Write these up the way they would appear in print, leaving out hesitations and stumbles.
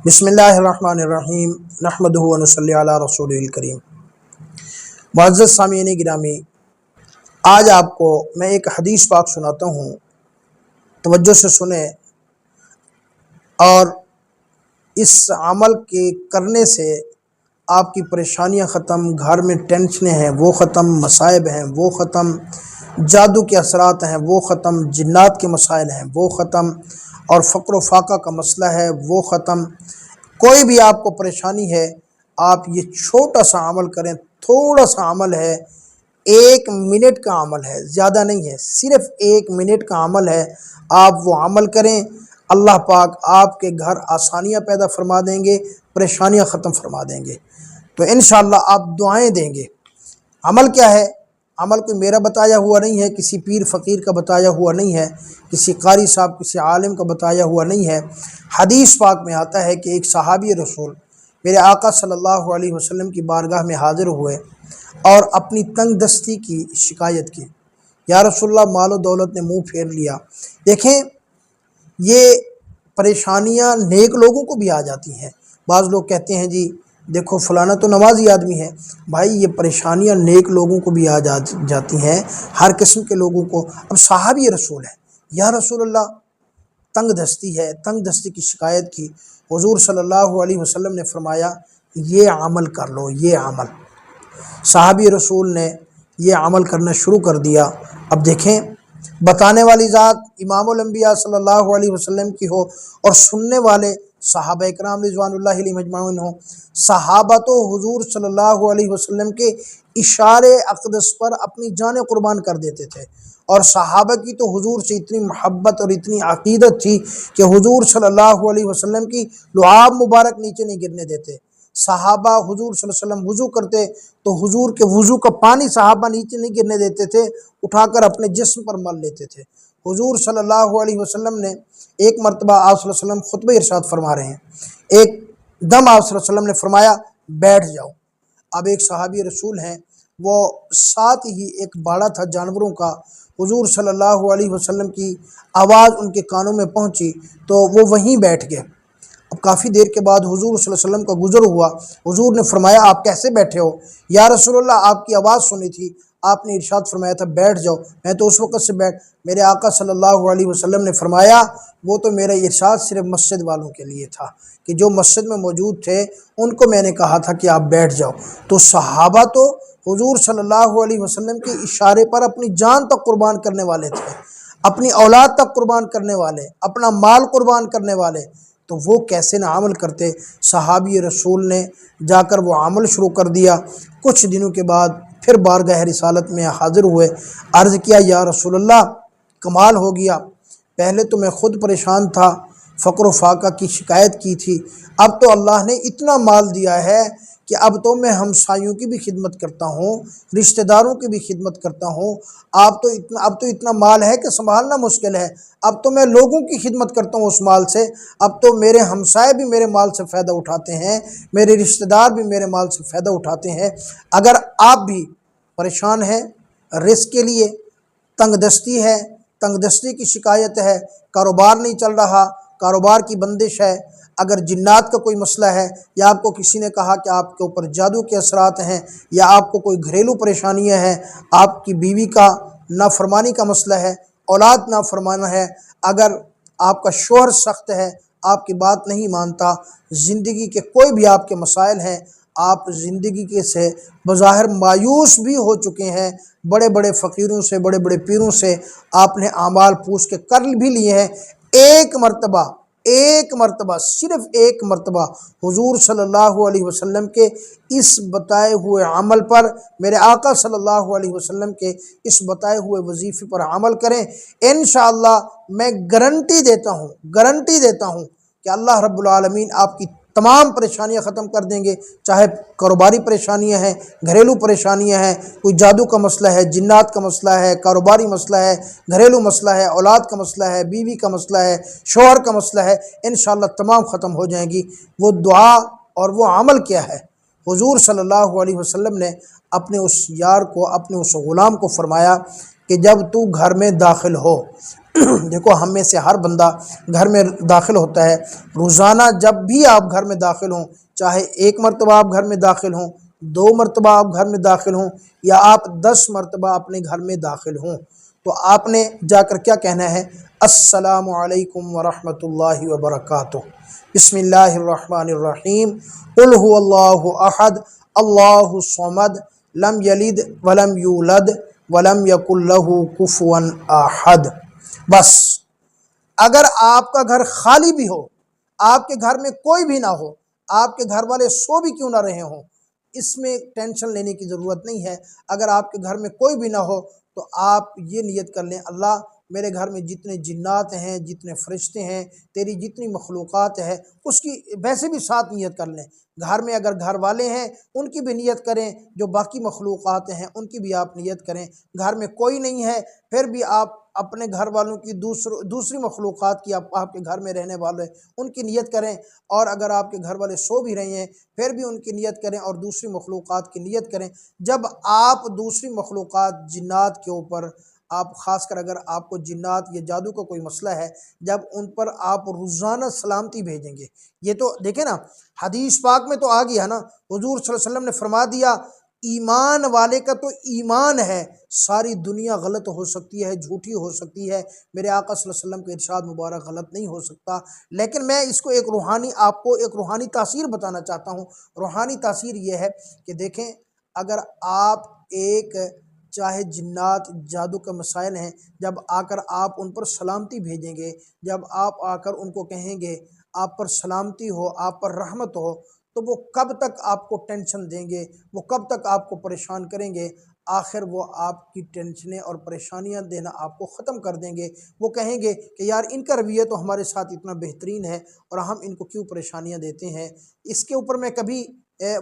بسم اللہ الرحمن الرحیم نحمدہ و نصلی علی رسول الکریم۔ معزز سامعین گرامی، آج آپ کو میں ایک حدیث پاک سناتا ہوں، توجہ سے سنیں اور اس عمل کے کرنے سے آپ کی پریشانیاں ختم، گھر میں ٹینشنیں ہیں وہ ختم، مصائب ہیں وہ ختم، جادو کے اثرات ہیں وہ ختم، جنات کے مسائل ہیں وہ ختم، اور فقر و فاقہ کا مسئلہ ہے وہ ختم۔ کوئی بھی آپ کو پریشانی ہے، آپ یہ چھوٹا سا عمل کریں، تھوڑا سا عمل ہے، 1 منٹ کا عمل ہے، زیادہ نہیں ہے، صرف 1 منٹ کا عمل ہے۔ آپ وہ عمل کریں، اللہ پاک آپ کے گھر آسانیاں پیدا فرما دیں گے، پریشانیاں ختم فرما دیں گے۔ تو انشاءاللہ آپ دعائیں دیں گے۔ عمل کیا ہے؟ عمل کوئی میرا بتایا ہوا نہیں ہے، کسی پیر فقیر کا بتایا ہوا نہیں ہے، کسی قاری صاحب کسی عالم کا بتایا ہوا نہیں ہے۔ حدیث پاک میں آتا ہے کہ ایک صحابی رسول میرے آقا صلی اللہ علیہ وسلم کی بارگاہ میں حاضر ہوئے اور اپنی تنگ دستی کی شکایت کی۔ یا رسول اللہ، مال و دولت نے منہ پھیر لیا۔ دیکھیں، یہ پریشانیاں نیک لوگوں کو بھی آ جاتی ہیں۔ بعض لوگ کہتے ہیں جی دیکھو فلانا تو نمازی آدمی ہے۔ بھائی، یہ پریشانیاں نیک لوگوں کو بھی آ جاتی ہیں، ہر قسم کے لوگوں کو۔ اب صحابی رسول ہے، یا رسول اللہ تنگ دستی ہے، تنگ دستی کی شکایت کی۔ حضور صلی اللہ علیہ وسلم نے فرمایا یہ عمل کر لو، یہ عمل۔ صحابی رسول نے یہ عمل کرنا شروع کر دیا۔ اب دیکھیں، بتانے والی ذات امام الانبیاء صلی اللہ علیہ وسلم کی ہو اور سننے والے صحابہ اکرام رضوان اللہ علیہم اجمعین ہوں۔ صحابہ تو حضور صلی اللہ علیہ وسلم کے اشارے اقدس پر اپنی جانیں قربان کر دیتے تھے، اور صحابہ کی تو حضور سے اتنی محبت اور اتنی عقیدت تھی کہ حضور صلی اللہ علیہ وسلم کی لعاب مبارک نیچے نہیں گرنے دیتے۔ صحابہ حضور صلی اللہ علیہ وسلم وضو کرتے تو حضور کے وضو کا پانی صحابہ نیچے نہیں گرنے دیتے تھے، اٹھا کر اپنے جسم پر مل لیتے تھے۔ حضور صلی اللہ علیہ وسلم نے ایک مرتبہ آپ صلی اللہ علیہ وسلم خطبہ ارشاد فرما رہے ہیں، ایک دم آپ صلی اللہ علیہ وسلم نے فرمایا بیٹھ جاؤ۔ اب ایک صحابی رسول ہیں، وہ ساتھ ہی ایک باڑہ تھا جانوروں کا، حضور صلی اللہ علیہ وسلم کی آواز ان کے کانوں میں پہنچی تو وہ وہیں بیٹھ گئے۔ اب کافی دیر کے بعد حضور صلی اللہ علیہ وسلم کا گزر ہوا، حضور نے فرمایا آپ کیسے بیٹھے ہو؟ یا رسول اللہ آپ کی آواز سنی تھی، آپ نے ارشاد فرمایا تھا بیٹھ جاؤ، میں تو اس وقت سے میرے آقا صلی اللہ علیہ وسلم نے فرمایا وہ تو میرا ارشاد صرف مسجد والوں کے لیے تھا، کہ جو مسجد میں موجود تھے ان کو میں نے کہا تھا کہ آپ بیٹھ جاؤ۔ تو صحابہ تو حضور صلی اللہ علیہ وسلم کے اشارے پر اپنی جان تک قربان کرنے والے تھے، اپنی اولاد تک قربان کرنے والے، اپنا مال قربان کرنے والے، تو وہ کیسے نہ عمل کرتے؟ صحابی رسول نے جا کر وہ عمل شروع کر دیا۔ کچھ دنوں کے بعد پھر بارگاہ رسالت میں حاضر ہوئے، عرض کیا یا رسول اللہ کمال ہو گیا، پہلے تو میں خود پریشان تھا، فقر و فاقہ کی شکایت کی تھی، اب تو اللہ نے اتنا مال دیا ہے کہ اب تو میں ہمسایوں کی بھی خدمت کرتا ہوں، رشتہ داروں کی بھی خدمت کرتا ہوں، اب تو اتنا مال ہے کہ سنبھالنا مشکل ہے، اب تو میں لوگوں کی خدمت کرتا ہوں اس مال سے، اب تو میرے ہمسائے بھی میرے مال سے فائدہ اٹھاتے ہیں، میرے رشتہ دار بھی میرے مال سے فائدہ اٹھاتے ہیں۔ اگر آپ بھی پریشان ہیں، رزق کے لیے تنگ دستی ہے، تنگ دستی کی شکایت ہے، کاروبار نہیں چل رہا، کاروبار کی بندش ہے، اگر جنات کا کوئی مسئلہ ہے، یا آپ کو کسی نے کہا کہ آپ کے اوپر جادو کے اثرات ہیں، یا آپ کو کوئی گھریلو پریشانیاں ہیں، آپ کی بیوی کا نافرمانی کا مسئلہ ہے، اولاد نافرمانا ہے، اگر آپ کا شوہر سخت ہے، آپ کی بات نہیں مانتا، زندگی کے کوئی بھی آپ کے مسائل ہیں، آپ زندگی کے سے بظاہر مایوس بھی ہو چکے ہیں، بڑے بڑے فقیروں سے، بڑے بڑے پیروں سے آپ نے اعمال پوچھ کے کر بھی لیے ہیں، ایک مرتبہ صرف ایک مرتبہ حضور صلی اللہ علیہ وسلم کے اس بتائے ہوئے عمل پر، میرے آقا صلی اللہ علیہ وسلم کے اس بتائے ہوئے وظیفے پر عمل کریں، انشاءاللہ میں گارنٹی دیتا ہوں کہ اللہ رب العالمین آپ کی تمام پریشانیاں ختم کر دیں گے، چاہے کاروباری پریشانیاں ہیں، گھریلو پریشانیاں ہیں، کوئی جادو کا مسئلہ ہے، جنات کا مسئلہ ہے، کاروباری مسئلہ ہے، گھریلو مسئلہ ہے، اولاد کا مسئلہ ہے، بیوی کا مسئلہ ہے، شوہر کا مسئلہ ہے، انشاءاللہ تمام ختم ہو جائیں گی۔ وہ دعا اور وہ عمل کیا ہے؟ حضور صلی اللہ علیہ وسلم نے اپنے اس یار کو، اپنے اس غلام کو فرمایا کہ جب تو گھر میں داخل ہو دیکھو ہم میں سے ہر بندہ گھر میں داخل ہوتا ہے روزانہ، جب بھی آپ گھر میں داخل ہوں، چاہے ایک مرتبہ آپ گھر میں داخل ہوں، 2 مرتبہ آپ گھر میں داخل ہوں، یا آپ 10 مرتبہ اپنے گھر میں داخل ہوں، تو آپ نے جا کر کیا کہنا ہے؟ السلام علیکم ورحمۃ اللہ وبرکاتہ، بسم اللہ الرحمن الرحیم، قل هو اللہ احد اللہ الصمد لم یلد ولم یولد ولم یکن لہ کفوا احد۔ بس اگر آپ کا گھر خالی بھی ہو، آپ کے گھر میں کوئی بھی نہ ہو، آپ کے گھر والے سو بھی کیوں نہ رہے ہوں، اس میں ٹینشن لینے کی ضرورت نہیں ہے۔ اگر آپ کے گھر میں کوئی بھی نہ ہو تو آپ یہ نیت کر لیں، اللہ میرے گھر میں جتنے جنات ہیں، جتنے فرشتے ہیں، تیری جتنی مخلوقات ہے، اس کی ویسے بھی ساتھ نیت کر لیں۔ گھر میں اگر گھر والے ہیں ان کی بھی نیت کریں، جو باقی مخلوقات ہیں ان کی بھی آپ نیت کریں۔ گھر میں کوئی نہیں ہے پھر بھی آپ اپنے گھر والوں کی دوسری مخلوقات کی، آپ کے گھر میں رہنے والے ان کی نیت کریں، اور اگر آپ کے گھر والے سو بھی رہے ہیں پھر بھی ان کی نیت کریں اور دوسری مخلوقات کی نیت کریں۔ جب آپ دوسری مخلوقات جنات کے اوپر، آپ خاص کر اگر آپ کو جنات یا جادو کا کوئی مسئلہ ہے، جب ان پر آپ روزانہ سلامتی بھیجیں گے، یہ تو دیکھیں نا حدیث پاک میں تو آ گیا نا، حضور صلی اللہ علیہ وسلم نے فرما دیا ایمان والے کا تو ایمان ہے، ساری دنیا غلط ہو سکتی ہے، جھوٹی ہو سکتی ہے، میرے آقا صلی اللہ علیہ وسلم کا ارشاد مبارک غلط نہیں ہو سکتا، لیکن میں اس کو آپ کو ایک روحانی تاثیر بتانا چاہتا ہوں۔ روحانی تاثیر یہ ہے کہ دیکھیں، اگر آپ ایک، چاہے جنات جادو کے مسائل ہیں، جب آ کر آپ ان پر سلامتی بھیجیں گے، جب آپ آ کر ان کو کہیں گے آپ پر سلامتی ہو، آپ پر رحمت ہو، تو وہ کب تک آپ کو ٹینشن دیں گے، وہ کب تک آپ کو پریشان کریں گے؟ آخر وہ آپ کی ٹینشنیں اور پریشانیاں دینا آپ کو ختم کر دیں گے۔ وہ کہیں گے کہ یار ان کا رویہ تو ہمارے ساتھ اتنا بہترین ہے اور ہم ان کو کیوں پریشانیاں دیتے ہیں۔ اس کے اوپر میں کبھی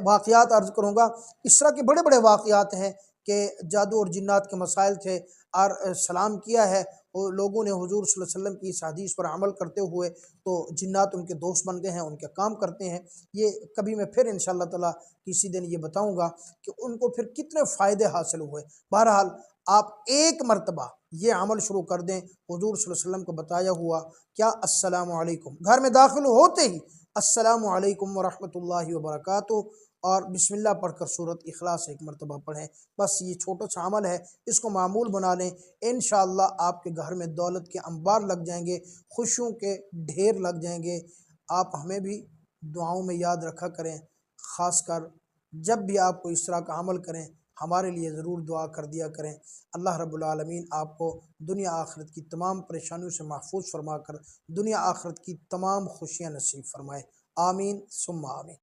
واقعات عرض کروں گا، اس طرح کے بڑے بڑے واقعات ہیں کہ جادو اور جنات کے مسائل تھے، اور سلام کیا ہے اور لوگوں نے حضور صلی اللہ علیہ وسلم کی اس حدیث پر عمل کرتے ہوئے تو جنات ان کے دوست بن گئے ہیں، ان کے کام کرتے ہیں۔ یہ کبھی میں پھر انشاءاللہ تعالی کسی دن یہ بتاؤں گا کہ ان کو پھر کتنے فائدے حاصل ہوئے۔ بہرحال آپ ایک مرتبہ یہ عمل شروع کر دیں حضور صلی اللہ علیہ وسلم کو بتایا ہوا، کیا السلام علیکم، گھر میں داخل ہوتے ہی السلام علیکم ورحمۃ اللہ وبرکاتہ، اور بسم اللہ پڑھ کر سورۃ اخلاص ایک مرتبہ پڑھیں۔ بس یہ چھوٹا سا عمل ہے، اس کو معمول بنا لیں، انشاءاللہ آپ کے گھر میں دولت کے انبار لگ جائیں گے، خوشیوں کے ڈھیر لگ جائیں گے۔ آپ ہمیں بھی دعاؤں میں یاد رکھا کریں، خاص کر جب بھی آپ کو اس طرح کا عمل کریں ہمارے لیے ضرور دعا کر دیا کریں۔ اللہ رب العالمین آپ کو دنیا آخرت کی تمام پریشانیوں سے محفوظ فرما کر دنیا آخرت کی تمام خوشیاں نصیب فرمائے، آمین ثم آمین۔